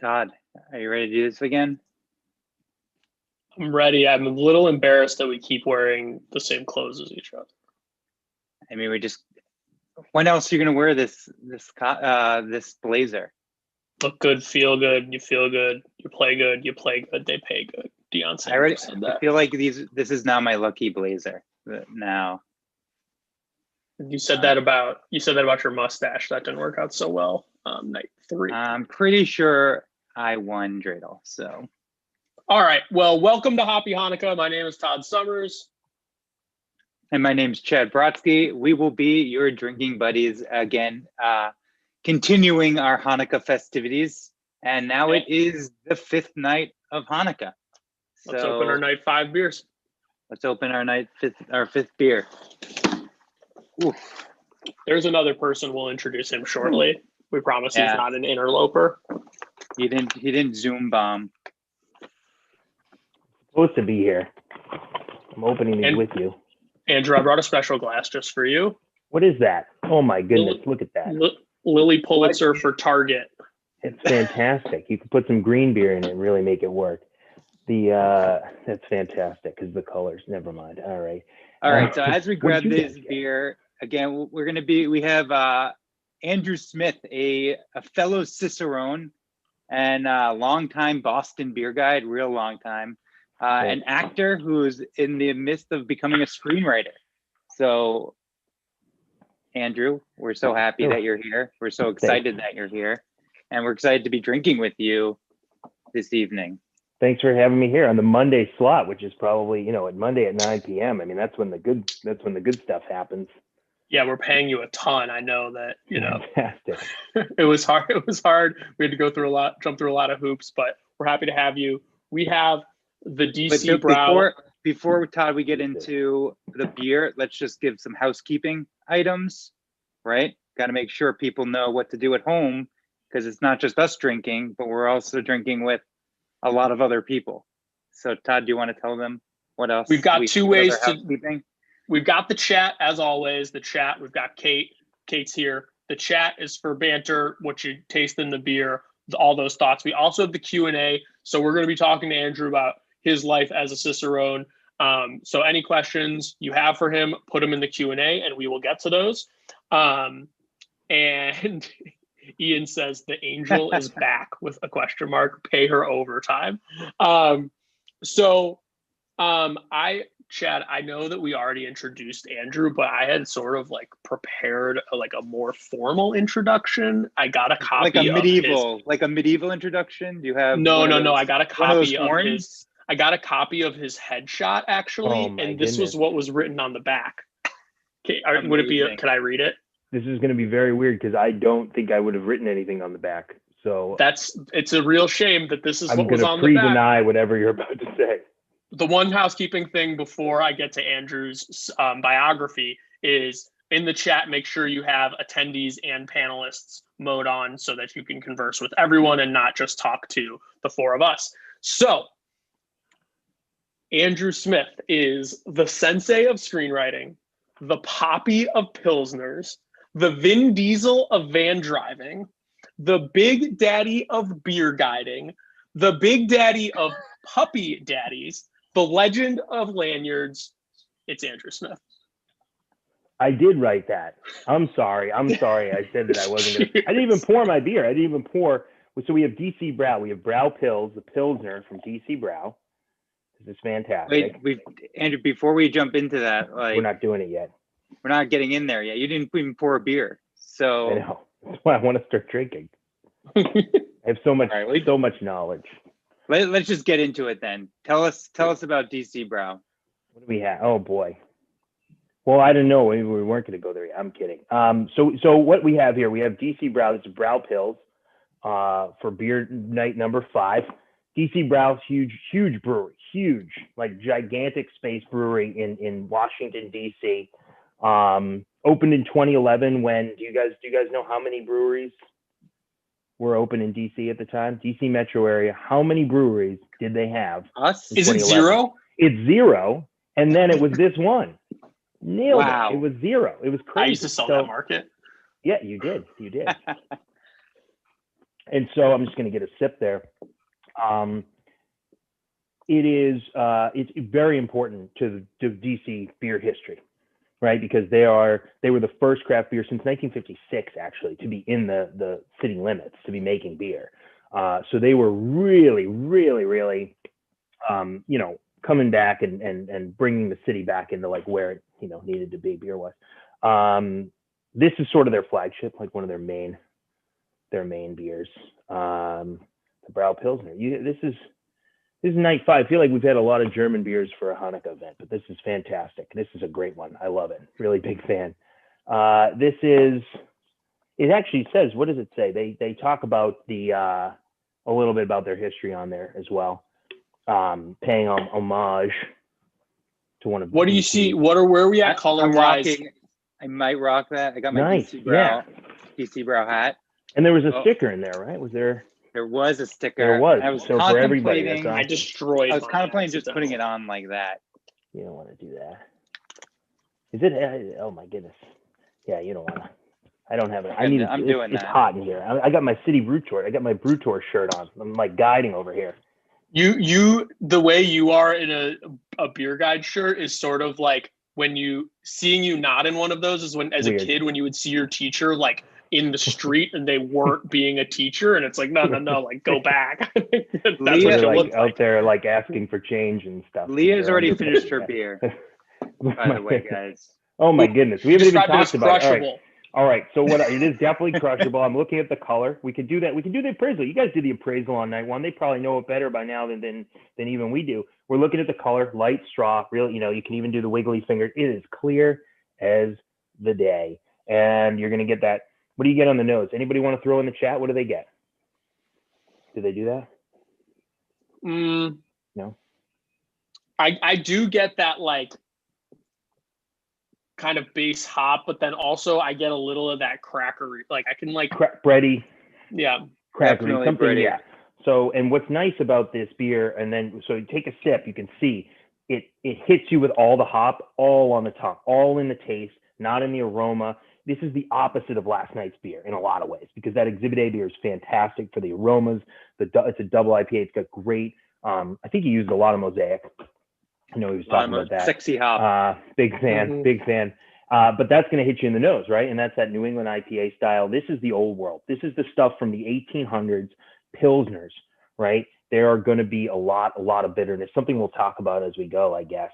Todd, are you ready to do this again? I'm ready. I'm a little embarrassed that we keep wearing the same clothes as each other. I mean, when else are you gonna wear this blazer? Look good, feel good, you feel good, you play good, they pay good. Deion Sanders said that. I feel like this is now my lucky blazer. Now. You said that about your mustache. That didn't work out so well. Night 3. I'm pretty sure I won Dreidel. So. All right. Well, welcome to Hoppy Hanukkah. My name is Todd Summers. And my name's Chad Brodsky. We will be your drinking buddies again, continuing our Hanukkah festivities. And now it is the 5th night of Hanukkah. Let's open our night 5 beers. Let's open our fifth beer. Oof. There's another person. We'll introduce him shortly. We promise he's not an interloper. He didn't Zoom bomb. Supposed to be here. I'm opening these with you. Andrew, I brought a special glass just for you. What is that? Oh my goodness, look at that. Lily Pulitzer for Target. It's fantastic. You can put some green beer in it and really make it work. That's fantastic because the colors. Never mind. All right. So as we grab this beer, again, we have Andrew Smith, a fellow Cicerone and longtime Boston beer guide, real long time. An actor who's in the midst of becoming a screenwriter. So, Andrew, we're so happy that you're here. We're so excited that you're here. And we're excited to be drinking with you this evening. Thanks for having me here on the Monday slot, which is probably, at Monday at 9 p.m. I mean, that's when the good stuff happens. Yeah, we're paying you a ton. I know that, Fantastic. It was hard. It was hard. We had to jump through a lot of hoops, but we're happy to have you. We have the DC Brow. Before Todd, we get into the beer, let's just give some housekeeping items, right? Got to make sure people know what to do at home because it's not just us drinking, but we're also drinking with a lot of other people. So Todd, do you want to tell them what else? We've got two ways to housekeeping? We've got the chat as always. We've got Kate. Kate's here. The chat is for banter, what you taste in the beer, all those thoughts. We also have the Q&A. So we're going to be talking to Andrew about his life as a Cicerone. So any questions you have for him, put them in the Q&A and we will get to those. And Ian says the angel is back with a question mark, pay her overtime. Chad, I know that we already introduced Andrew, but I had sort of prepared a more formal introduction. I got a copy like a medieval introduction. Do you have No. I got a copy of his. I got a copy of his headshot actually, and this was what was written on the back. Okay, would it be? Can I read it? This is going to be very weird because I don't think I would have written anything on the back. So it's a real shame that this is what was on the back. I'm going to pre-deny whatever you're about to say. The one housekeeping thing before I get to Andrew's biography is in the chat, make sure you have attendees and panelists mode on so that you can converse with everyone and not just talk to the four of us. So Andrew Smith is the sensei of screenwriting, the Poppy of Pilsners, the Vin Diesel of van driving, the Big Daddy of beer guiding, the Big Daddy of puppy daddies, the legend of lanyards. It's Andrew Smith. I did write that. I'm sorry. I said that I wasn't going to. I didn't even pour my beer. So we have DC Brow. We have Brow Pills, the Pilsner from DC Brow. This is fantastic. Wait, Andrew, before we jump into that, we're not doing it yet. We're not getting in there yet. You didn't even pour a beer. So I know. That's why I want to start drinking. I have so much knowledge. Let's just get into it then. Tell us about DC Brow. What do we have? Oh boy. Well, I don't know. We weren't going to go there yet. I'm kidding. So what we have here, we have DC Brow. This is Brow Pills for beer night number 5. DC Brow's huge brewery, gigantic space brewery in Washington D.C. Opened in 2011. When do you guys know how many breweries were open in D.C. at the time? D.C. metro area. How many breweries did they have? Is it 0? It's 0, and then it was this one. Nailed it. It was 0. It was crazy. I used to sell that market. Yeah, you did. And so I'm just going to get a sip there. It's very important to DC beer history, right? Because they were the first craft beer since 1956, actually, to be in the city limits, to be making beer. So they were really, really, really, coming back and bringing the city back into like where it, needed to be beer was. This is sort of their flagship, like one of their main beers. The Brow Pilsner. This is night 5. I feel like we've had a lot of German beers for a Hanukkah event, but this is fantastic. This is a great one. I love it. Really big fan. It actually says, what does it say? They talk about a little bit about their history on there as well. Paying homage to one of. What do you see? Where are we at color wise? I might rock that. I got my nice. DC Brow hat. And there was a sticker in there, right? Was there? There was a sticker. There was. I was so for everybody. awesome. I destroyed. I was contemplating just putting it on like that. You don't want to do that. Is it? Oh my goodness. Yeah, you don't want to. I don't have it. I'm doing that. It's hot in here. I got my City Brew Tour. I got my Brew Tour shirt on. I'm like guiding over here. You the way you are in a beer guide shirt is sort of like seeing you not in one of those is when as Weird. A kid when you would see your teacher like in the street and they weren't being a teacher and it's like no like go back. That's Leah, like out there like asking for change and stuff. Leah's already finished her beer. By the way, guys. Oh my goodness, we haven't even talked about it. All right, so it is definitely crushable. I'm looking at the color. We could do that. We could do the appraisal. You guys did the appraisal on night 1. They probably know it better by now than even we do. We're looking at the color, light straw. Real, you can even do the wiggly finger. It is clear as the day, and you're gonna get that. What do you get on the nose? Anybody want to throw in the chat? What do they get? Do they do that? No. I do get that like kind of base hop, but then also I get a little of that crackery. Like I can like bready. Yeah. Crackery. Something. Bready. Yeah. So, and what's nice about this beer, and then so you take a sip, you can see it hits you with all the hop, all on the tongue, all in the taste, not in the aroma. This is the opposite of last night's beer in a lot of ways because that Exhibit A beer is fantastic for the aromas. It's a double IPA. It's got great. I think he used a lot of Mosaic. I know he was talking about that. Sexy hop. Big fan, big fan. But that's going to hit you in the nose, right? And that's that New England IPA style. This is the old world. This is the stuff from the 1800s, Pilsners, right? There are going to be a lot of bitterness. Something we'll talk about as we go, I guess.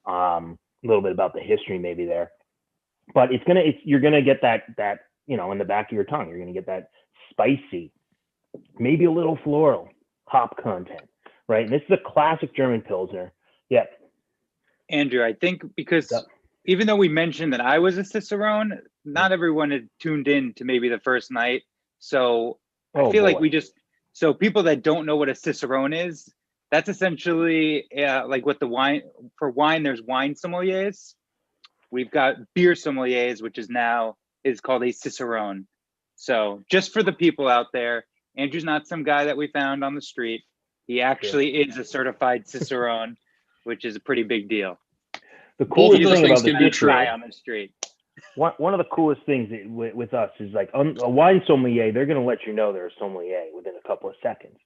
A little bit about the history maybe there. But you're going to get that, in the back of your tongue. You're going to get that spicy, maybe a little floral hop content, right? And this is a classic German Pilsner. Yeah. Andrew, I think because even though we mentioned that I was a Cicerone, not everyone had tuned in to maybe the first night. So I feel like so people that don't know what a Cicerone is, that's essentially like what for wine, there's wine sommeliers. We've got beer sommeliers, which is called a Cicerone. So just for the people out there, Andrew's not some guy that we found on the street. He actually is a certified Cicerone, which is a pretty big deal. The coolest thing about the guy on the street. One of the coolest things with us is like a wine sommelier, they're going to let you know they're a sommelier within a couple of seconds.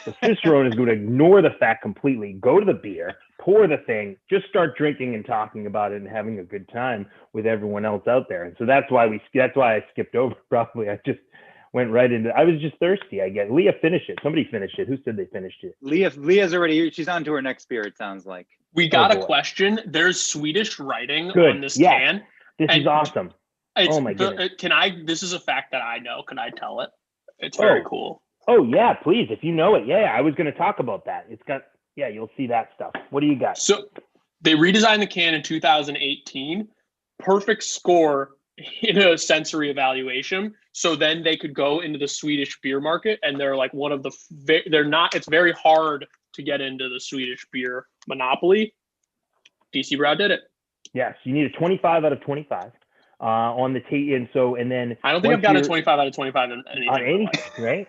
The Cicerone is going to ignore the fact completely, go to the beer, pour the thing, just start drinking and talking about it and having a good time with everyone else out there. And so that's why I skipped over. Probably I just went right into. I was just thirsty. I guess Leah finished it. Somebody finished it. Who said they finished it? Leah's already. She's on to her next beer. It sounds like. We got a question. There's Swedish writing on this can. This is awesome. Oh my goodness. This is a fact that I know. Can I tell it? It's very cool. Oh yeah, please. If you know it. Yeah, I was going to talk about that. It's got, you'll see that stuff. What do you got? So they redesigned the can in 2018. Perfect score in a sensory evaluation. So then they could go into the Swedish beer market and they're like it's very hard to get into the Swedish beer monopoly. DC Brow did it. Yes, you need a 25 out of 25 on the and then I don't think I've got a 25 out of 25 on anything. Right?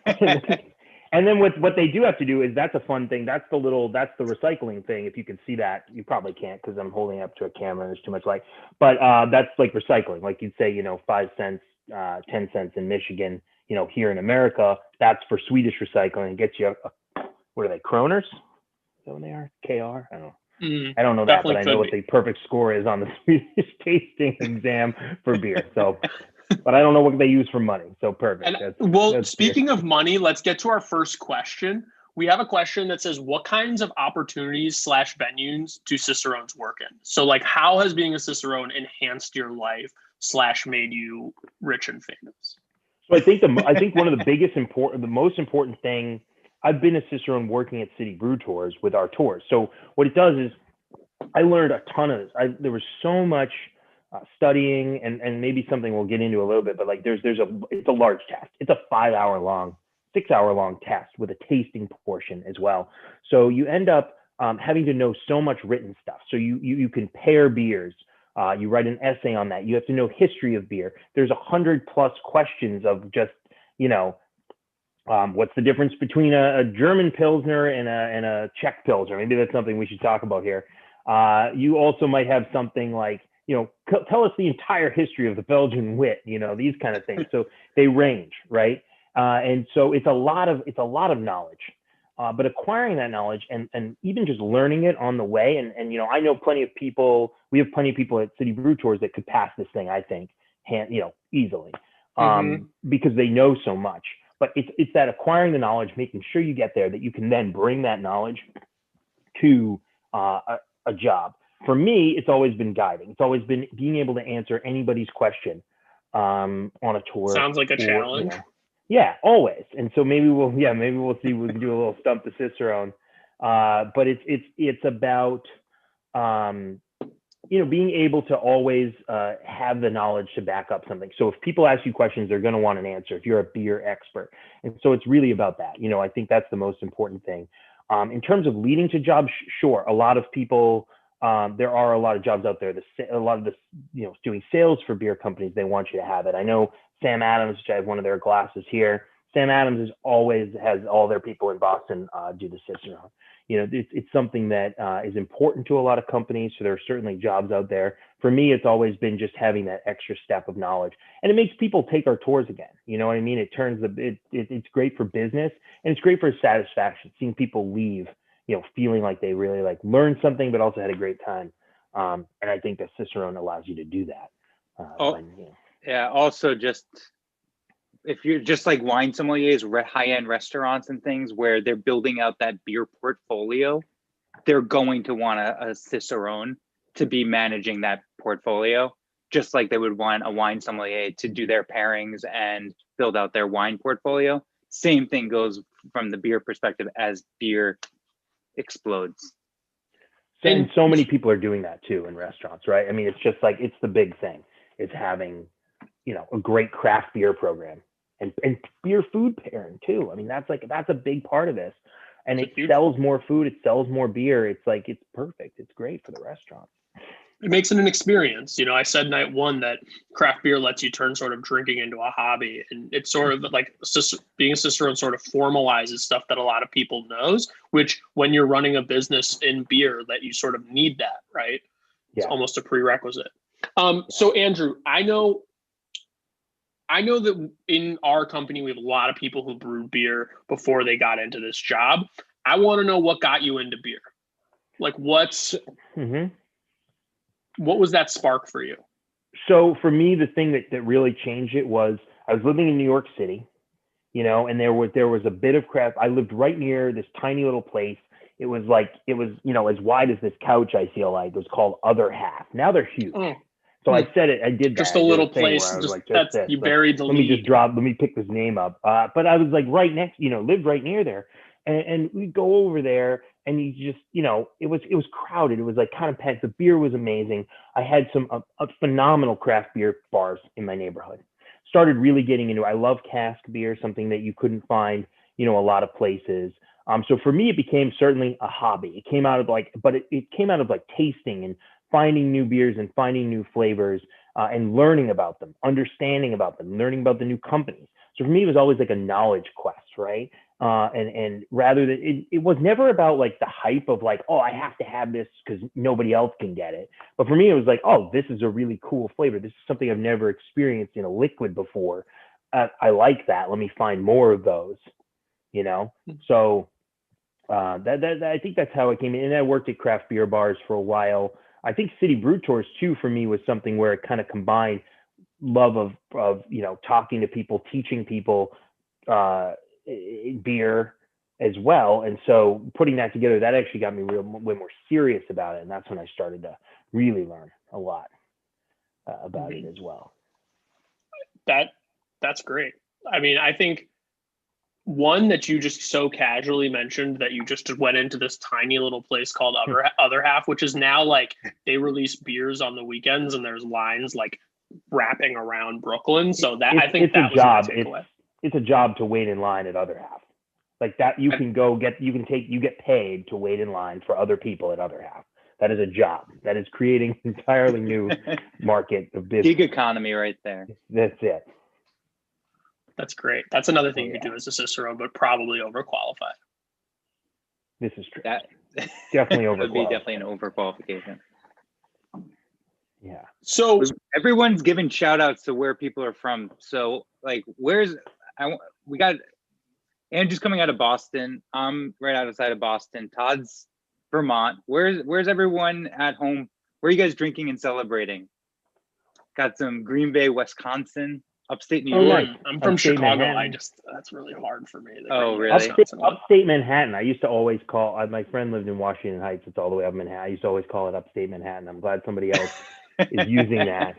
And then what they do have to do is that's a fun thing. That's the recycling thing. If you can see that, you probably can't because I'm holding up to a camera and there's too much light. But that's like recycling. Like you'd say, 5 cents, 10 cents in Michigan. here in America, that's for Swedish recycling. It gets you what are they, kroners? Is that what they are? KR? I don't know. I don't know that, but I know what the perfect score is on the Swedish tasting exam for beer. So, but I don't know what they use for money. So perfect. And speaking of money, let's get to our first question. We have a question that says, what kinds of opportunities / venues do Cicerones work in? So like, how has being a Cicerone enhanced your life / made you rich and famous? So I think one of the most important thing, I've been a Cicerone working at City Brew Tours with our tours. So what it does is I learned a ton of this. There was so much studying and maybe something we'll get into a little bit, but like it's a large test. It's a 6-hour-long test with a tasting portion as well. So you end up having to know so much written stuff. So you can pair beers. You write an essay on that. You have to know history of beer. There's 100+ questions of just, what's the difference between a German Pilsner and a Czech Pilsner? Maybe that's something we should talk about here. You also might have something like, tell us the entire history of the Belgian wit, these kind of things. So they range, right? And so it's a lot of knowledge, but acquiring that knowledge and even just learning it on the way. And I know we have plenty of people at City Brew Tours that could pass this thing, I think, easily, because they know so much. But it's that acquiring the knowledge, making sure you get there, that you can then bring that knowledge to a job. For me, it's always been guiding. It's always been being able to answer anybody's question on a tour. Sounds like a challenge. Yeah, always. And so maybe we'll see. We can do a little stump the Cicerone. But it's about being able to always have the knowledge to back up something. So if people ask you questions, they're going to want an answer if you're a beer expert. And so it's really about that. I think that's the most important thing. In terms of leading to jobs, sure, a lot of people. There are a lot of jobs out there. A lot of this, doing sales for beer companies, they want you to have it. I know Sam Adams, which I have one of their glasses here. Sam Adams has all their people in Boston do the Cicerone. It's something that is important to a lot of companies. So there are certainly jobs out there. For me, it's always been just having that extra step of knowledge, and it makes people take our tours again. You know what I mean? It turns it's great for business, and it's great for satisfaction, seeing people leave, feeling like they really learned something, but also had a great time. And I think that Cicerone allows you to do that. Yeah. Also, just if you're just like wine sommeliers, high-end restaurants and things where they're building out that beer portfolio, they're going to want a Cicerone to be managing that portfolio, just like they would want a wine sommelier to do their pairings and build out their wine portfolio. Same thing goes from the beer perspective as beer explodes. And so many people are doing that too in restaurants, right? I mean, it's just like, it's the big thing. It's having, a great craft beer program and beer food pairing too. I mean, that's a big part of this. And it sells more food, it sells more beer. It's perfect. It's great for the restaurant. It makes it an experience. I said night one that craft beer lets you turn sort of drinking into a hobby. And it's sort of like being a Cicerone sort of formalizes stuff that a lot of people knows, which when you're running a business in beer, that you sort of need that, right? Yeah. It's almost a prerequisite. So Andrew, I know that in our company, we have a lot of people who brewed beer before they got into this job. I want to know what got you into beer. Like what was that spark for you? So for me, the thing that really changed it was I was living in New York City, and there was a bit of craft. I lived right near this tiny little place. It was as wide as this couch, I feel like. It was called Other Half. Now they're huge. So I said it. I did that. Just a little place. You buried the lead. Let me pick this name up. But I was like right next, lived right near there, and we'd go over there, and you just, it was crowded. It was like kind of packed. The beer was amazing. I had some phenomenal craft beer bars in my neighborhood. Started really getting into. I love cask beer, something that you couldn't find, a lot of places. So for me, it became certainly a hobby. It came out of it came out of tasting and finding new beers and finding new flavors and learning about them, understanding about them, learning about the new companies. So for me, it was always like a knowledge quest, right? And rather than it was never about the hype of I have to have this because nobody else can get it. But for me, it was this is a really cool flavor. This is something I've never experienced in a liquid before. I like that. Let me find more of those, So that I think that's how it came in. And I worked at craft beer bars for a while. I think City Brew Tours too for me was something where it kind of combined love of talking to people, teaching people beer as well. And so putting that together, that actually got me way more serious about it. And that's when I started to really learn a lot about it as well. That's great. I mean, I think one that you just so casually mentioned that you just went into this tiny little place called Other Half, which is now like they release beers on the weekends and there's lines like wrapping around Brooklyn. So that I think that was my takeaway. It's a job to wait in line at Other Half. Like that, you get paid to wait in line for other people at Other Half. That is a job. That is creating an entirely new market of business. Gig economy right there. That's it. That's great. That's another thing you do as a Cicerone, but probably overqualified. This is true. That definitely overqualified. would be definitely an overqualification. Yeah. So everyone's giving shout outs to where people are from. So like, we got Andrew's coming out of Boston. I'm right outside of Boston. Todd's Vermont. Where's everyone at home? Where are you guys drinking and celebrating? Got some Green Bay, Wisconsin, upstate New York. Nice. I'm from Upstate Chicago. Manhattan. That's really hard for me. Oh, really? Upstate Manhattan. I used to always call. My friend lived in Washington Heights. It's all the way up Manhattan. I used to always call it upstate Manhattan. I'm glad somebody else is using that.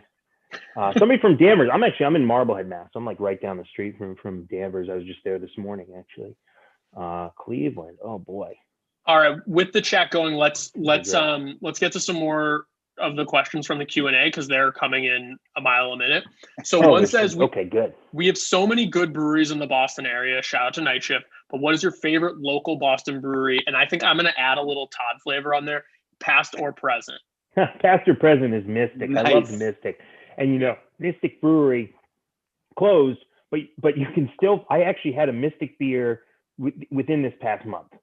Somebody from Danvers. I'm in Marblehead, Mass. I'm like right down the street from Danvers. I was just there this morning, actually. Cleveland. Oh boy. All right, with the chat going, let's get to some more of the questions from the Q&A because they're coming in a mile a minute. So one says, okay, good. We have so many good breweries in the Boston area. Shout out to Night Shift. But what is your favorite local Boston brewery? And I think I'm going to add a little Todd flavor on there, past or present. Past or present is Mystic. Nice. I love Mystic. And Mystic Brewery closed, but you can still. I actually had a Mystic beer within this past month.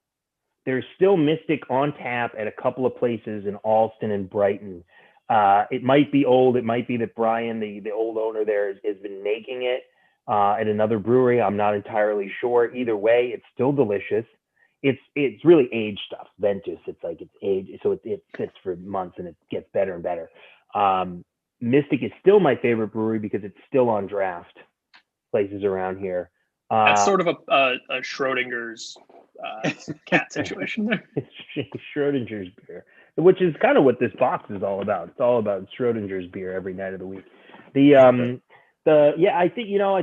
There's still Mystic on tap at a couple of places in Alston and Brighton. It might be old. It might be that Brian, the old owner there, has been making it at another brewery. I'm not entirely sure. Either way, it's still delicious. It's really aged stuff. Ventus. It's aged, so it sits for months and it gets better and better. Mystic is still my favorite brewery because it's still on draft places around here. That's sort of a Schrodinger's cat situation there. It's Schrodinger's beer, which is kind of what this box is all about. It's all about Schrodinger's beer every night of the week. I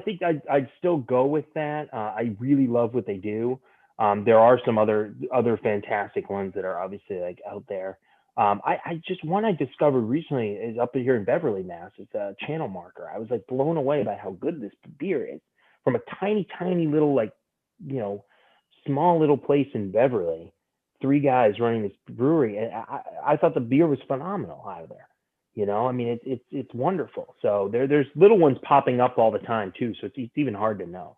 think I'd still go with that. I really love what they do. There are some other fantastic ones that are obviously like out there. One I discovered recently is up here in Beverly, Mass. It's a Channel Marker. I was like blown away by how good this beer is from a tiny little small little place in Beverly. 3 guys running this brewery, and I thought the beer was phenomenal out of there. It's wonderful. So there's little ones popping up all the time too. So it's even hard to know.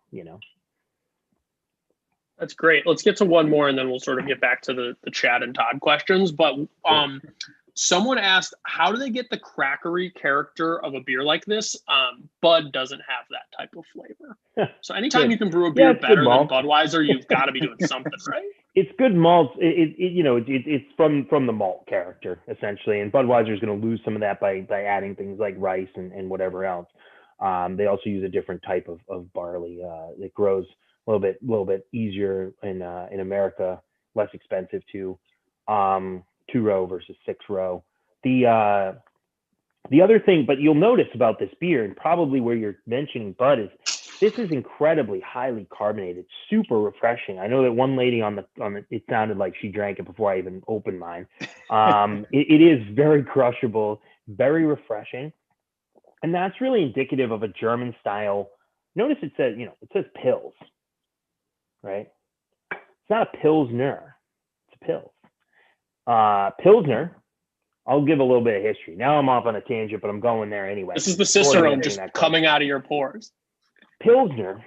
That's great. Let's get to one more and then we'll sort of get back to the Chad and Todd questions. But someone asked, how do they get the crackery character of a beer like this? Bud doesn't have that type of flavor. So anytime you can brew a beer better than Budweiser, you've got to be doing something, right? It's good malt. It's from the malt character essentially, and Budweiser is going to lose some of that by adding things like rice and whatever else. They also use a different type of barley that grows a little bit easier in America, less expensive too. 2-row versus 6-row. The other thing, but you'll notice about this beer, and probably where you're mentioning Bud, is this is incredibly highly carbonated, super refreshing. I know that one lady on the it sounded like she drank it before I even opened mine. It is very crushable, very refreshing, and that's really indicative of a German style. Notice it says Pils, right? It's not a Pilsner, it's a Pils. Pilsner. I'll give a little bit of history. Now I'm off on a tangent, but I'm going there anyway. This is the Cicerone just coming out of your pores. Pilsner,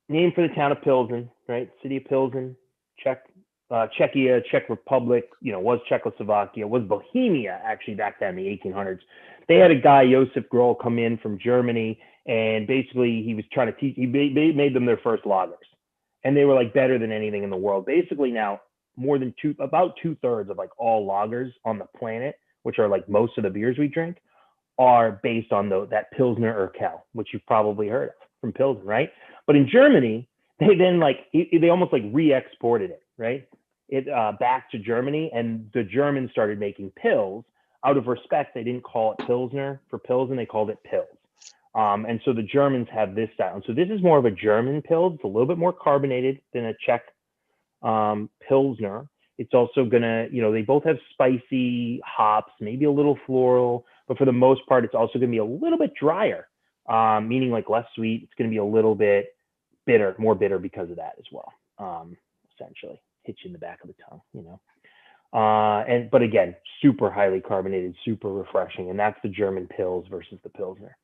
named for the town of Pilsen, right? City of Pilsen, Czech Czechia, Czech Republic, was Czechoslovakia, was Bohemia actually back then in the 1800s. They had a guy, Josef Groll, come in from Germany, and basically he was trying to teach. He made them their first lagers, and they were like better than anything in the world. Basically now, about 2/3 of like all lagers on the planet, which are like most of the beers we drink, are based on that Pilsner Urquell, which you've probably heard of from Pilsner, right? But in Germany, they then they almost like re-exported it, right? Back to Germany, and the Germans started making Pils. Out of respect, they didn't call it Pilsner for Pilsen, they called it Pils. And so the Germans have this style. And so this is more of a German Pils. It's a little bit more carbonated than a Czech Pilsner. It's also gonna, they both have spicy hops, maybe a little floral, but for the most part, it's also gonna be a little bit drier, meaning like less sweet. It's gonna be a little bit bitter, more bitter because of that as well. Essentially, hit you in the back of the tongue, but again, super highly carbonated, super refreshing, and that's the German Pils versus the Pilsner.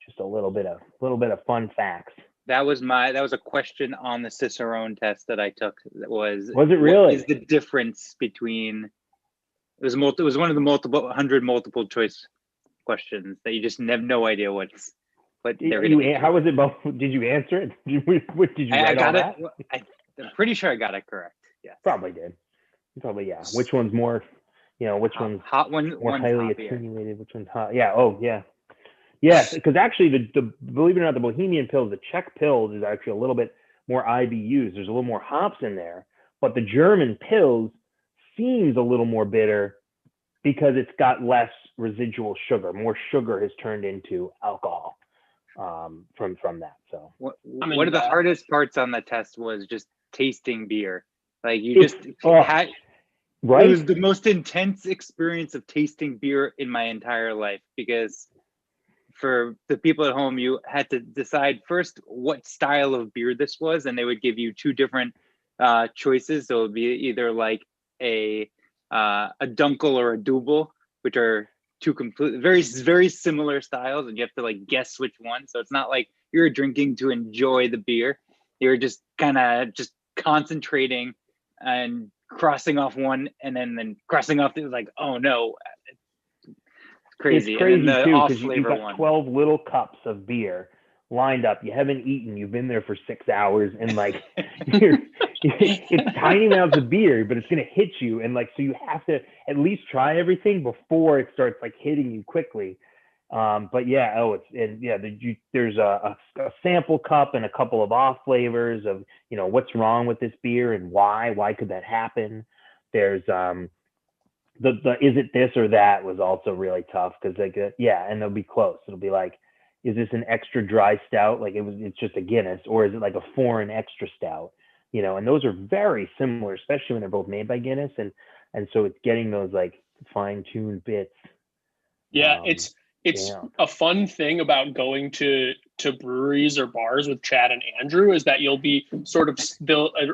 Just a little bit of fun facts. That was a question on the Cicerone test that I took. Was it really? What is the difference between? It was one of the 100 multiple choice questions that you just have no idea what they're going to. How was it? Did you answer it? Did you write I got all it. I'm pretty sure I got it correct. Yeah. Probably did. Probably, yeah. Which one's more? Which one's hot? More highly attenuated? Which one's hot? Yeah. Oh, yeah. Yes, because actually, the believe it or not, the Bohemian Pils, the Czech Pils, is actually a little bit more IBUs. There's a little more hops in there, but the German Pils seems a little more bitter because it's got less residual sugar. More sugar has turned into alcohol from that. So one of the hardest parts on the test was just tasting beer. Like you had. Right. It was the most intense experience of tasting beer in my entire life, because for the people at home, you had to decide first what style of beer this was, and they would give you two different choices. So it would be either like a dunkel or a double, which are two completely very, very similar styles, and you have to like guess which one. So it's not like you're drinking to enjoy the beer. You're just kind of just concentrating and crossing off one, and then crossing off the, like, oh no. Crazy. It's crazy too, because you've got 12 little cups of beer lined up. You haven't eaten. You've been there for 6 hours, and like it's tiny amounts of beer, but it's gonna hit you, and like so you have to at least try everything before it starts like hitting you quickly. But yeah, there's a sample cup and a couple of off flavors of what's wrong with this beer and why could that happen. There's the is it this or that was also really tough, because and they'll be close. It'll be like, is this an extra dry stout? Like it's just a Guinness, or is it like a foreign extra stout? And those are very similar, especially when they're both made by Guinness, and so it's getting those like fine-tuned bits. Yeah, it's a fun thing about going to breweries or bars with Chad and Andrew is that you'll be sort of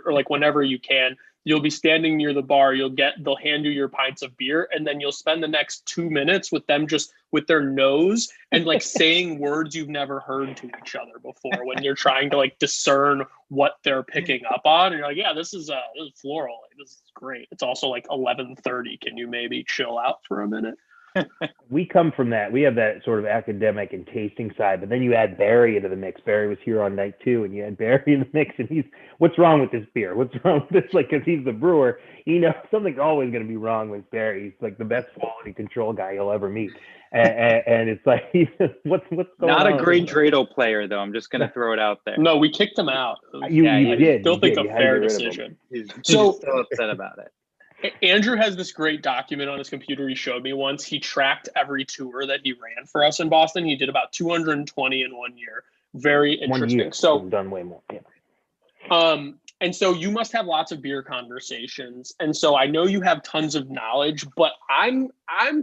or like whenever you can, you'll be standing near the bar, they'll hand you your pints of beer, and then you'll spend the next 2 minutes with them just with their nose and like saying words you've never heard to each other before when you're trying to like discern what they're picking up on. And you're like, yeah, this is floral. Like, this is great. It's also like 11:30. Can you maybe chill out for a minute? We come from that. We have that sort of academic and tasting side, but then you add Barry into the mix. Barry was here on night 2, and you add Barry in the mix, and what's wrong with this beer? What's wrong with this? Like, because he's the brewer, something's always going to be wrong with Barry. He's like the best quality control guy you'll ever meet. And it's like, what's going on? Not a great Dreidel player, though. I'm just going to throw it out there. No, we kicked him out. You did. Still think a fair decision. He's so upset about it. Andrew has this great document on his computer he showed me once. He tracked every tour that he ran for us in Boston. He did about 220 in 1 year. Very interesting. 1 year. So I've done way more. Yeah. And so you must have lots of beer conversations. And so I know you have tons of knowledge, but I'm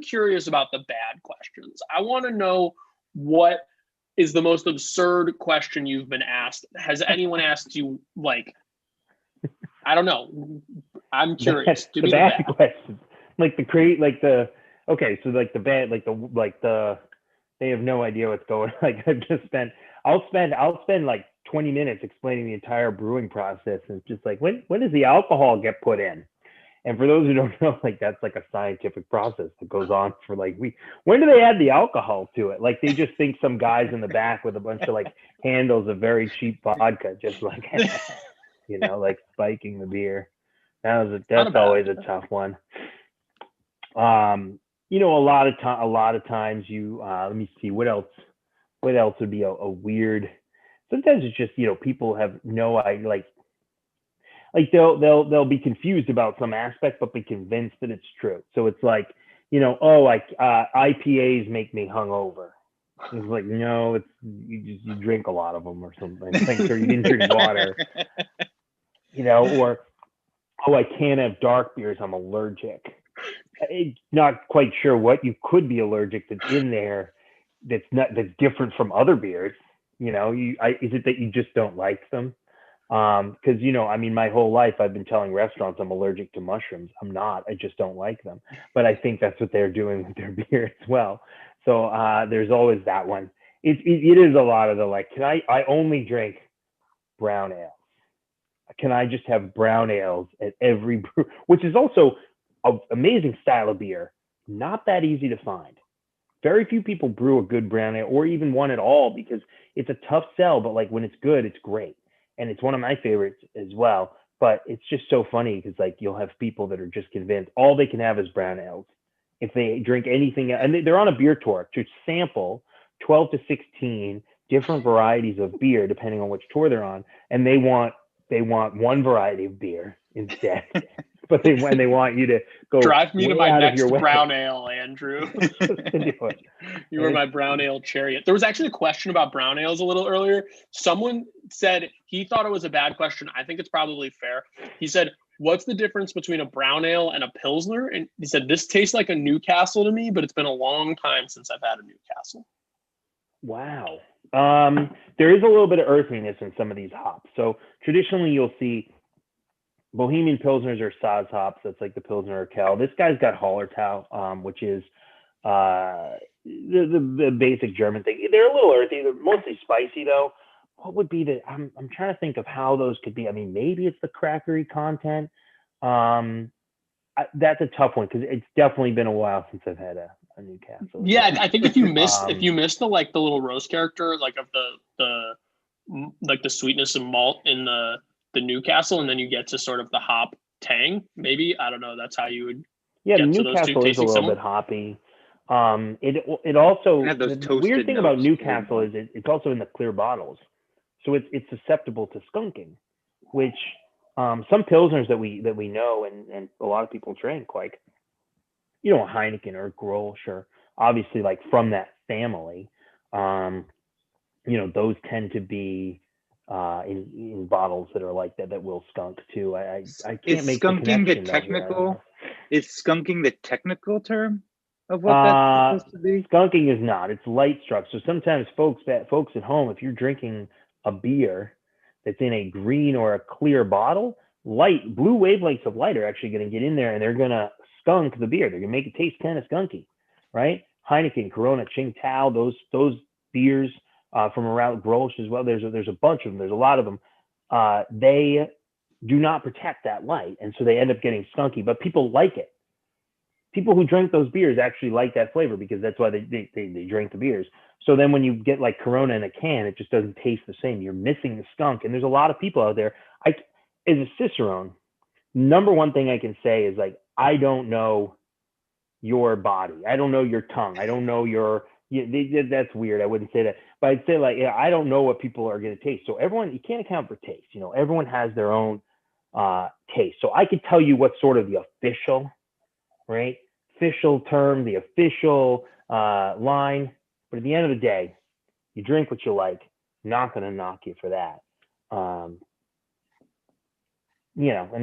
curious about the bad questions. I want to know, what is the most absurd question you've been asked? Has anyone asked you, like, I don't know. I'm curious. The bad questions, like they have no idea what's going. Like I'll spend like 20 minutes explaining the entire brewing process. And it's just like, when does the alcohol get put in? And for those who don't know, like that's like a scientific process that goes on for like when do they add the alcohol to it? Like they just think some guys in the back with a bunch of like handles of very cheap vodka, just like, like spiking the beer. That's always a tough one. A lot of times you, let me see, what else would be a weird, sometimes it's just, people have no idea, like they'll be confused about some aspect, but be convinced that it's true. So it's like, IPAs make me hungover. It's like, no, it's you drink a lot of them or something, or you didn't drink water, or I can't have dark beers, I'm allergic. Not quite sure what you could be allergic to in there that's different from other beers. Is it that you just don't like them? Because my whole life I've been telling restaurants I'm allergic to mushrooms. I'm not. I just don't like them. But I think that's what they're doing with their beer as well. So there's always that one. It is a lot of the like. I only drink brown ale. Can I just have brown ales at every brew? Which is also an amazing style of beer. Not that easy to find. Very few people brew a good brown ale or even one at all because it's a tough sell. But like when it's good, it's great. And it's one of my favorites as well. But it's just so funny because like you'll have people that are just convinced all they can have is brown ales. If they drink anything, and they're on a beer tour to sample 12 to 16 different varieties of beer, depending on which tour they're on. And they want one variety of beer instead. But they want you to go drive me to my next brown ale, Andrew. You were my brown ale chariot. There was actually a question about brown ales a little earlier. Someone said he thought it was a bad question. I think it's probably fair. He said, what's the difference between a brown ale and a Pilsner? And he said, this tastes like a Newcastle to me, but it's been a long time since I've had a Newcastle. Wow. There is a little bit of earthiness in some of these hops. So traditionally you'll see Bohemian Pilsners are Saaz hops. That's like the Pilsner or Kel. This guy's got Hallertau, which is the basic German thing. They're a little earthy. They're mostly spicy though. What would be I'm trying to think of how those could be. I mean, maybe it's the crackery content. That's a tough one because it's definitely been a while since I've had a Newcastle. Yeah, I think if you miss the like the little roast character, like of the like the sweetness and malt in the Newcastle, and then you get to sort of the hop tang, maybe, I don't know, that's how you would get Newcastle is a little bit hoppy. It also, the weird thing about Newcastle is it's also in the clear bottles, so it's susceptible to skunking, which some Pilsners that we know and a lot of people drink, like Heineken or Grolsch, or obviously like from that family, those tend to be in bottles that are like that will skunk too. I can't make skunking the technical. Is skunking the technical term of what that's supposed to be? Skunking is not. It's light struck. So sometimes folks at home, if you're drinking a beer that's in a green or a clear bottle, blue wavelengths of light are actually going to get in there and they're going to skunk the beer. They're going to make it taste kind of skunky, right? Heineken, Corona, Tsingtao, those beers. From around Grolsch as well. There's a bunch of them. There's a lot of them. They do not protect that light, and so they end up getting skunky. But people like it. People who drink those beers actually like that flavor because that's why they drink the beers. So then when you get like Corona in a can, it just doesn't taste the same. You're missing the skunk. And there's a lot of people out there. As a Cicerone, number one thing I can say is like, I don't know your body. I don't know your tongue. I don't know your. That's weird. I wouldn't say that, but I'd say like, I don't know what people are going to taste. So you can't account for taste. Everyone has their own taste. So I could tell you what's sort of the official term, the official line. But at the end of the day, you drink what you like. Not going to knock you for that. And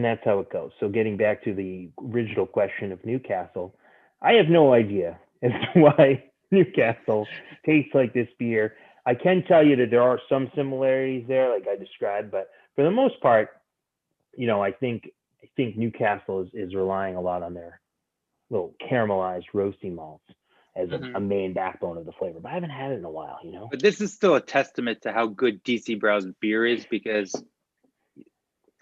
that's how it goes. So getting back to the original question of Newcastle, I have no idea as to why Newcastle tastes like this beer. I can tell you that there are some similarities there, like I described, but for the most part, I think Newcastle is relying a lot on their little caramelized roasty malts. as a main backbone of the flavor. But I haven't had it in a while, you know. But this is still a testament to how good DC Brau's beer is, because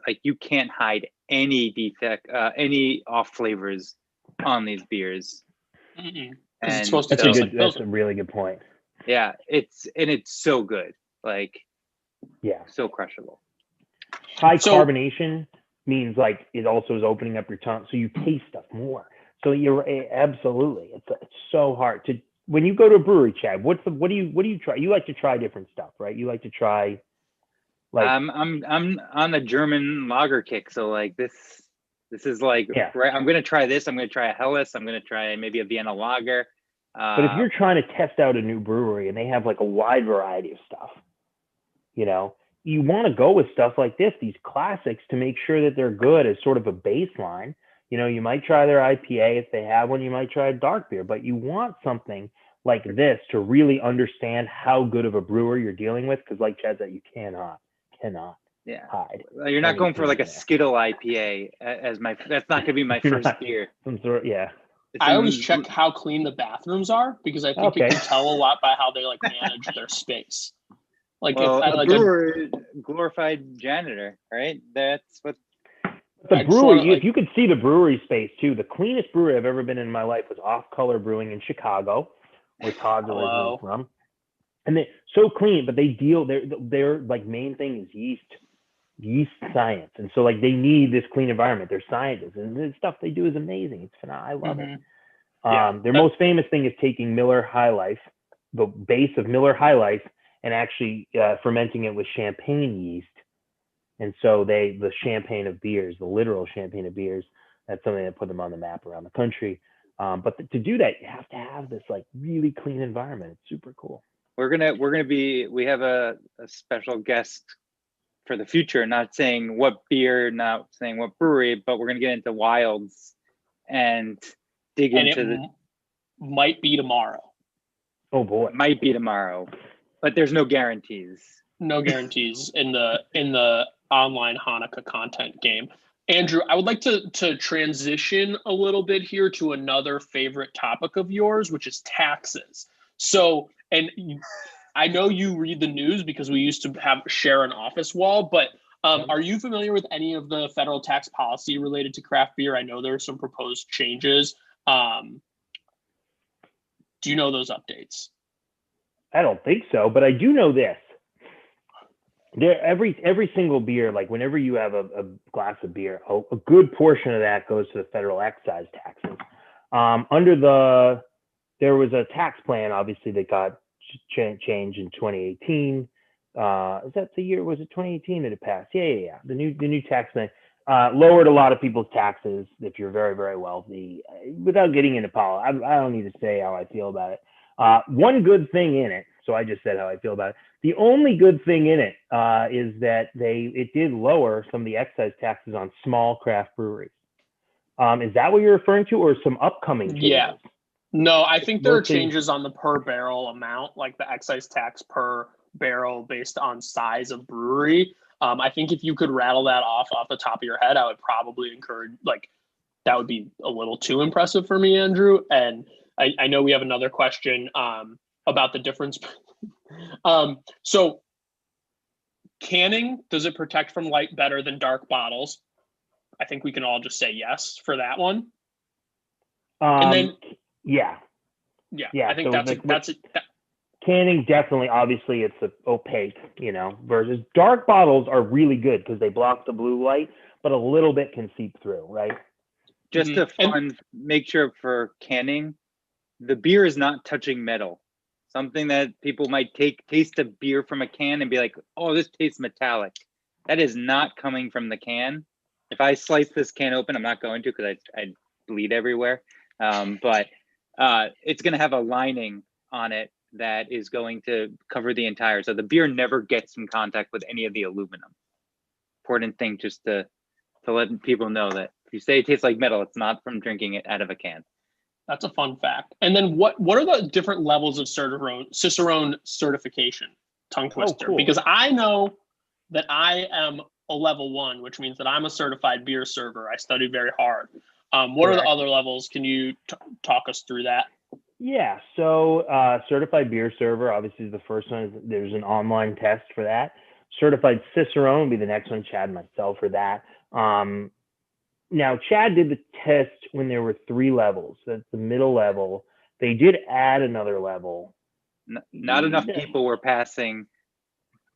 like you can't hide any defect, any off flavors on these beers. And it's supposed to That's taste that's a really good point. Yeah, it's so good. Like, yeah, so crushable. High carbonation means like it also is opening up your tongue, so you taste stuff more. So you're absolutely, it's so hard to, when you go to a brewery, Chad. What do you try? You like to try different stuff, right? You like to try. Like, I'm on the German lager kick, so like this is like right. I'm gonna try this. I'm gonna try a Helles. I'm gonna try maybe a Vienna lager. But if you're trying to test out a new brewery and they have like a wide variety of stuff, you know, you want to go with stuff like this, these classics, to make sure that they're good as sort of a baseline. You know, you might try their IPA if they have one. You might try a dark beer, but you want something like this to really understand how good of a brewer you're dealing with. Because like Chad said, you cannot hide. You're not going for like a Skittle IPA as my, that's not gonna be my first beer. I always check how clean the bathrooms are, because I think you can tell a lot by how they like manage their space. Like, well, if I like brewer, glorified janitor, right? That's what the brewery. If you could see the brewery space too, the cleanest brewery I've ever been in my life was Off Color Brewing in Chicago, where Todd's originally from. And they so clean, but they deal their like main thing is yeast science, and so like they need this clean environment. They're scientists, and the stuff they do is amazing. It's phenomenal. I love it. Their most famous thing is taking Miller High Life, the base of Miller High Life, and actually fermenting it with champagne yeast. And so the champagne of beers, the literal champagne of beers, that's something that put them on the map around the country. But to do that, you have to have this like really clean environment. It's super cool. We have a special guest for the future, not saying what beer, not saying what brewery, but we're going to get into wilds and dig into might be tomorrow. Oh boy. It might be tomorrow, but there's no guarantees. No guarantees in the online Hanukkah content game. Andrew, I would like to transition a little bit here to another favorite topic of yours, which is taxes. So, and I know you read the news because we used to share an office wall, but are you familiar with any of the federal tax policy related to craft beer? I know there are some proposed changes. Do you know those updates? I don't think so, but I do know this. Every single beer, like whenever you have a glass of beer, a good portion of that goes to the federal excise taxes. There was a tax plan, obviously, that got changed in 2018. Is that the year? Was it 2018 that it passed? Yeah. The new tax plan lowered a lot of people's taxes if you're very, very wealthy. Without getting into politics, I don't need to say how I feel about it. One good thing in it, so I just said how I feel about it. The only good thing in it is that it did lower some of the excise taxes on small craft breweries. Is that what you're referring to, or some upcoming changes? Yeah. No, I think there are changes on the per barrel amount, like the excise tax per barrel based on size of brewery. I think if you could rattle that off the top of your head, I would probably encourage, like, that would be a little too impressive for me, Andrew. And I know we have another question about the difference. So canning, does it protect from light better than dark bottles? I think we can all just say yes for that one. And then yeah, I think that's it. Canning, definitely, obviously it's opaque, versus dark bottles are really good because they block the blue light, but a little bit can seep through, right? Just make sure for canning, the beer is not touching metal. Something that people might taste a beer from a can and be like, oh, this tastes metallic. That is not coming from the can. If I slice this can open, I'm not going to because I bleed everywhere. But it's going to have a lining on it that is going to cover the entire. So the beer never gets in contact with any of the aluminum. Important thing just to let people know that if you say it tastes like metal, it's not from drinking it out of a can. That's a fun fact. And then what are the different levels of Cicerone certification? Tongue twister. Cool. Because I know that I am a level 1, which means that I'm a certified beer server. I studied very hard. What are the other levels? Can you talk us through that? Yeah, so certified beer server, obviously is the first one. There's an online test for that. Certified Cicerone will be the next one, Chad and myself for that. Now, Chad did the test when there were 3 levels. That's the middle level. They did add another level. Not enough people were passing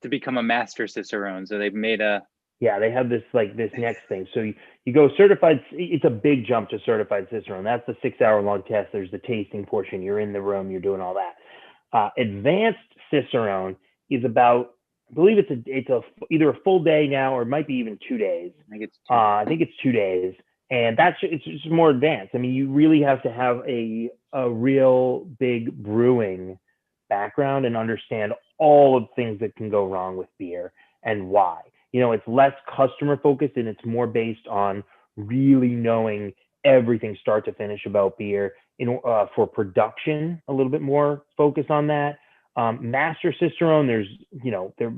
to become a master Cicerone, so they've made a... Yeah, they have this next thing. So you go certified. It's a big jump to certified Cicerone. That's the 6-hour long test. There's the tasting portion. You're in the room. You're doing all that. Advanced Cicerone is about, I believe it's either a full day now or it might be even 2 days. I think it's 2 days, and it's just more advanced. I mean, you really have to have a real big brewing background and understand all of the things that can go wrong with beer and why. It's less customer focused and it's more based on really knowing everything start to finish about beer. For production, a little bit more focus on that. Master Cicerone, there's,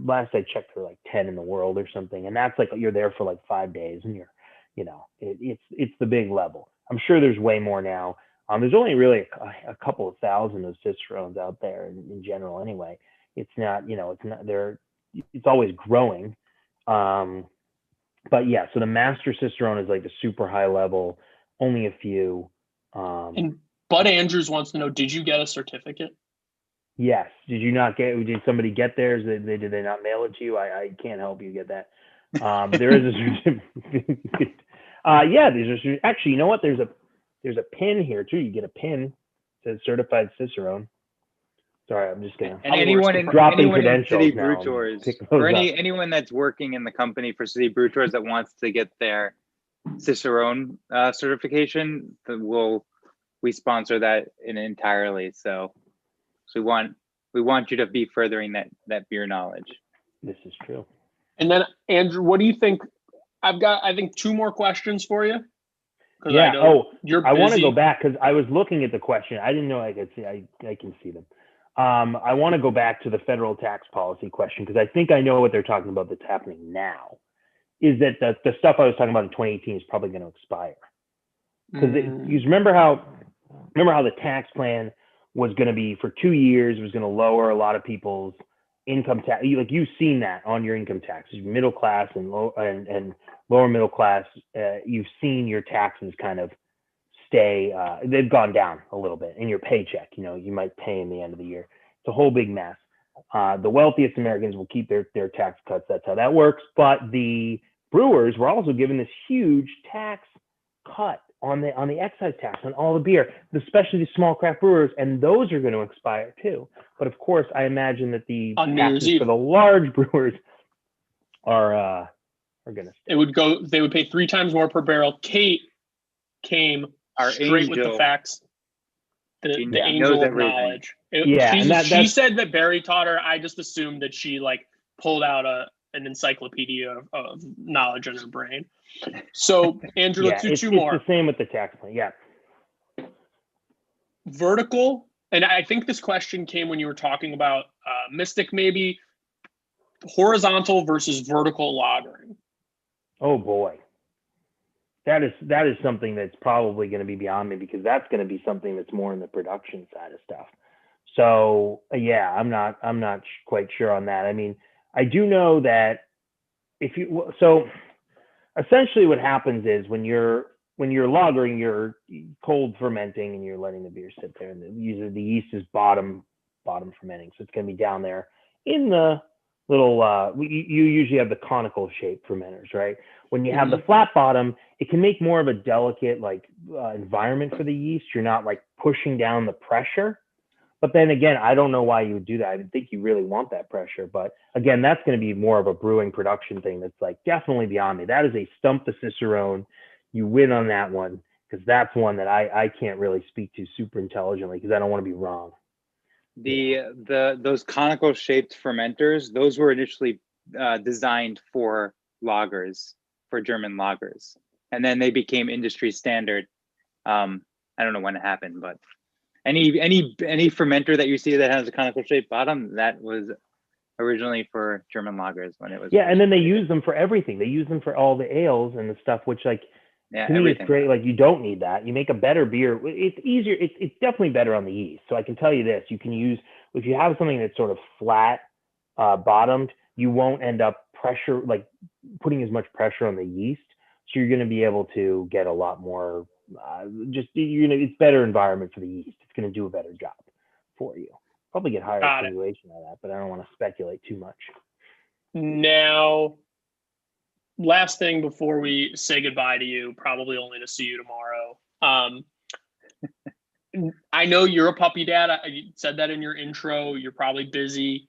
last I checked, there were like 10 in the world or something. And that's like, you're there for like 5 days and it's the big level. I'm sure there's way more now. There's only really a couple of thousand of Cicerones out there in general anyway. It's not, it's always growing. But yeah, so the Master Cicerone is like the super high level, only a few. And Bud Andrews wants to know, did you get a certificate? Yes. Did somebody get theirs? Did they not mail it to you? I can't help you get that. There is a certificate. Yeah, actually, you know what? There's a pin here too. You get a pin that says certified Cicerone. Sorry, I'm just gonna. And anyone in City Brew Tours, or anyone that's working in the company for City Brew Tours that wants to get their Cicerone certification, we sponsor that entirely. So we want you to be furthering that beer knowledge. This is true. And then Andrew, what do you think? I've got, I think, 2 more questions for you. Yeah. I want to go back because I was looking at the question. I didn't know I could see. I can see them. I want to go back to the federal tax policy question because I think I know what they're talking about that's happening now. Is that the stuff I was talking about in 2018 is probably going to expire? Because you remember how the tax plan was going to be for 2 years. It was going to lower a lot of people's income tax. Like you've seen that on your income taxes, middle class and lower middle class. You've seen your taxes kind of stay, they've gone down a little bit in your paycheck. You might pay in the end of the year. It's a whole big mess. The wealthiest Americans will keep their tax cuts. That's how that works. But the brewers were also given this huge tax cut on the excise tax on all the beer, especially the small craft brewers, and those are going to expire too. But of course, I imagine that the taxes for the large brewers are going to stay. They would pay 3 times more per barrel. Kate came straight with the facts, the angel of knowledge. She said that Barry taught her. I just assumed that she pulled out an encyclopedia of knowledge in her brain. So Andrew, let's do 2 more. It's the same with the tax plan. Yeah. Vertical, and I think this question came when you were talking about Mystic, maybe horizontal versus vertical lagering. Oh boy. That is something that's probably going to be beyond me because that's going to be something that's more in the production side of stuff. So yeah, I'm not quite sure on that. I mean, I do know that essentially what happens is when you're lagering, you're cold fermenting and you're letting the beer sit there, and usually the yeast is bottom fermenting, so it's going to be down there in the little you usually have the conical shaped fermenters, right? When you have the flat bottom, it can make more of a delicate environment for the yeast. You're not pushing down the pressure. But then again, I don't know why you would do that. I didn't think you really want that pressure. But again, that's going to be more of a brewing production thing that's definitely beyond me. That is a stump the Cicerone. You win on that one because that's one that I can't really speak to super intelligently because I don't want to be wrong. Those conical shaped fermenters, those were initially designed for lagers, for German lagers, and then they became industry standard. I don't know when it happened, but any fermenter that you see that has a conical shaped bottom, that was originally for German lagers when it was. Yeah, and then they use them for everything. They use them for all the ales and the stuff, which Yeah, to me, it's everything. great. Like you don't need that. You make a better beer. It's easier. It's definitely better on the yeast. So I can tell you this: you can use if you have something that's sort of flat bottomed, you won't end up putting as much pressure on the yeast. So you're going to be able to get a lot more. It's better environment for the yeast. It's going to do a better job for you. Probably get higher Got it. attenuation out of that, but I don't want to speculate too much. Now, last thing before we say goodbye to you, probably only to see you tomorrow. I know you're a puppy dad. You said that in your intro. You're probably busy.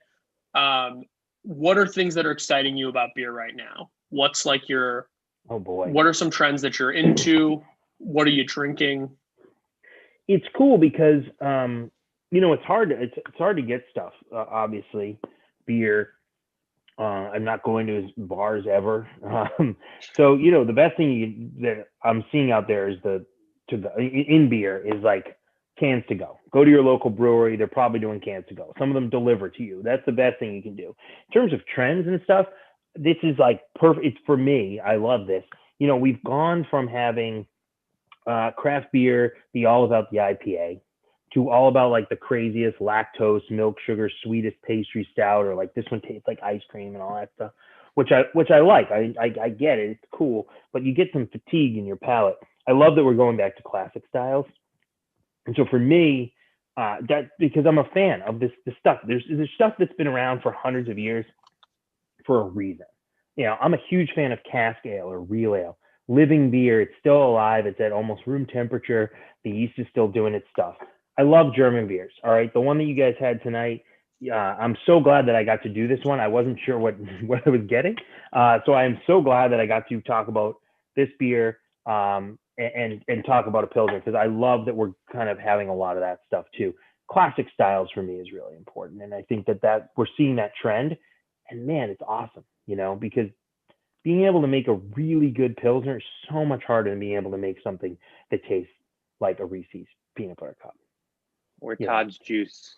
What are things that are exciting you about beer right now? What's like your, Oh boy. what are some trends that you're into? What are you drinking? It's cool because it's hard to get stuff. Obviously, beer. I'm not going to bars ever. So the best thing that I'm seeing out there is in beer is like cans to go. Go to your local brewery. They're probably doing cans to go. Some of them deliver to you. That's the best thing you can do. In terms of trends and stuff, this is like perfect. It's for me. I love this. We've gone from having craft beer be all about the IPA to all about like the craziest lactose, milk, sugar, sweetest pastry stout, or like this one tastes like ice cream and all that stuff, which I like. I get it. It's cool, but you get some fatigue in your palate. I love that we're going back to classic styles. And so for me, that because I'm a fan of this stuff. There's stuff that's been around for hundreds of years for a reason. I'm a huge fan of cask ale or real ale. Living beer, it's still alive. It's at almost room temperature. The yeast is still doing its stuff. I love German beers. All right. The one that you guys had tonight, I'm so glad that I got to do this one. I wasn't sure what I was getting. So I'm so glad that I got to talk about this beer and talk about a Pilsner, because I love that we're kind of having a lot of that stuff too. Classic styles for me is really important. And I think that we're seeing that trend, and man, it's awesome, because being able to make a really good Pilsner is so much harder than being able to make something that tastes like a Reese's peanut butter cup. Or Todd's juice.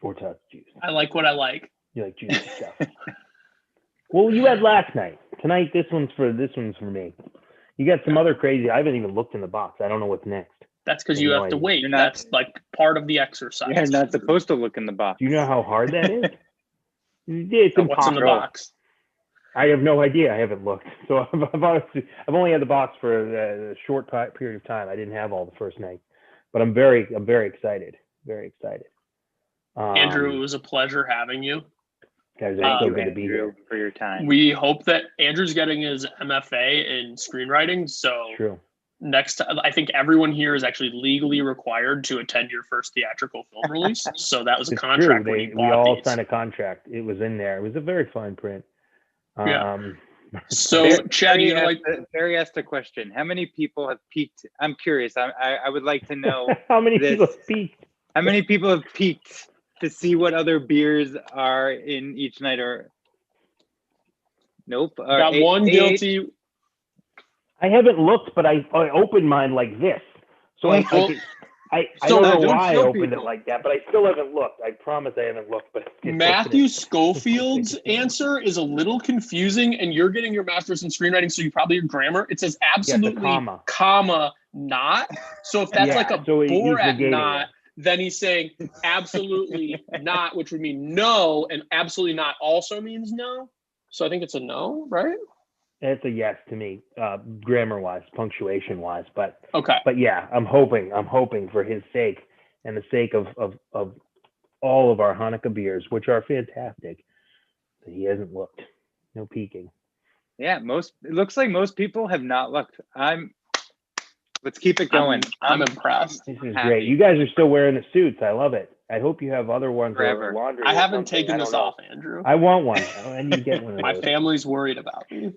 Or Todd's juice. I like what I like. You like juicy stuff. Well, you had last night. Tonight, this one's for me. You got some other crazy. I haven't even looked in the box. I don't know what's next. That's because you have to wait. That's like part of the exercise. You're not supposed to look in the box. Do you know how hard that is? It's impossible. What's in the box? I have no idea. I haven't looked. So I've only had the box for a short period of time. I didn't have all the first night, but I'm very excited. Very excited. Andrew, it was a pleasure having you. Guys, it's so good to be here for your time. We hope that Andrew's getting his MFA in screenwriting. So true. Next time, I think everyone here is actually legally required to attend your first theatrical film release. So that was a contract. We all signed a contract. It was in there. It was a very fine print. Yeah. So Chad, Barry asked a question. How many people have peaked? I'm curious. I would like to know how many people have peaked. How many people have peaked to see what other beers are in each night? Or nope. Got one guilty. I haven't looked, but I opened mine like this. So I don't know why I opened it like that, but I still haven't looked. I promise I haven't looked. But Matthew Schofield's answer is a little confusing, and you're getting your master's in screenwriting, so you probably your grammar. It says absolutely, comma, not. So if that's like a Borat not, then he's saying absolutely not, which would mean no, and absolutely not also means no. So I think it's a no, right? It's a yes to me, grammar-wise, punctuation-wise, but okay. But yeah, I'm hoping for his sake and the sake of all of our Hanukkah beers, which are fantastic, that he hasn't looked. No peeking. Yeah, it looks like most people have not looked. Let's keep it going. I'm impressed. This is great. You guys are still wearing the suits. I love it. I hope you have other ones forever. Laundry. I haven't taken this off, Andrew. I want one. I need to get one of My those. family's worried about me.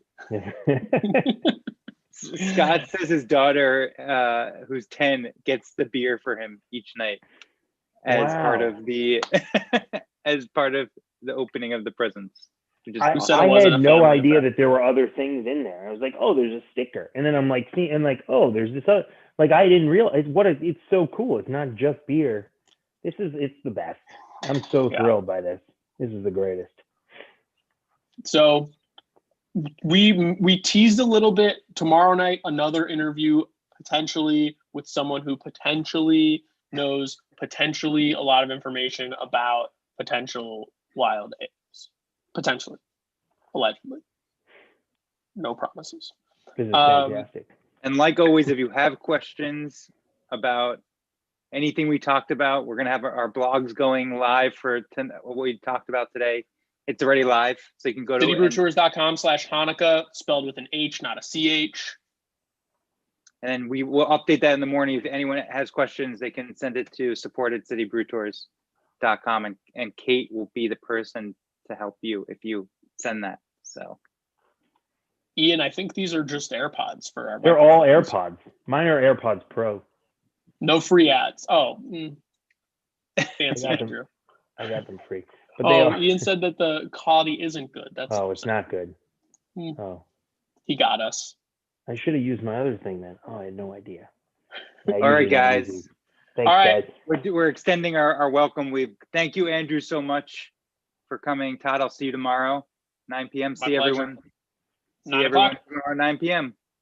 Scott says his daughter, who's 10, gets the beer for him each night as part of the opening of the presents. I had no idea that there were other things in there. I was like, oh, there's a sticker, and then I'm like, oh, there's this other. Like I didn't realize it's so cool. It's not just beer. It's the best. I'm so thrilled by this. This is the greatest. So we teased a little bit tomorrow night, another interview potentially with someone who potentially knows potentially a lot of information about potential wild apes. Potentially. Allegedly. No promises. This is fantastic. And like always, if you have questions about anything we talked about, we're going to have our blogs going live for what we talked about today. It's already live, so you can go to citybrewtours.com/Hanukkah, spelled with an H, not a CH. And then we will update that in the morning. If anyone has questions, they can send it to support@citybrewtours.com, and Kate will be the person to help you if you send that. So, Ian, I think these are just AirPods for our. They're all AirPods. Mine are AirPods Pro. No free ads. Oh, fancy Andrew. I got them free. But Ian said that the quality isn't good. That's it's not good. Oh, he got us. I should have used my other thing then. Oh, I had no idea. All right, guys. Thanks, all right. guys. We're extending our welcome. Thank you, Andrew, so much for coming. Todd, I'll see you tomorrow, 9 p.m. See everyone. 9 o'clock. Tomorrow, 9 p.m.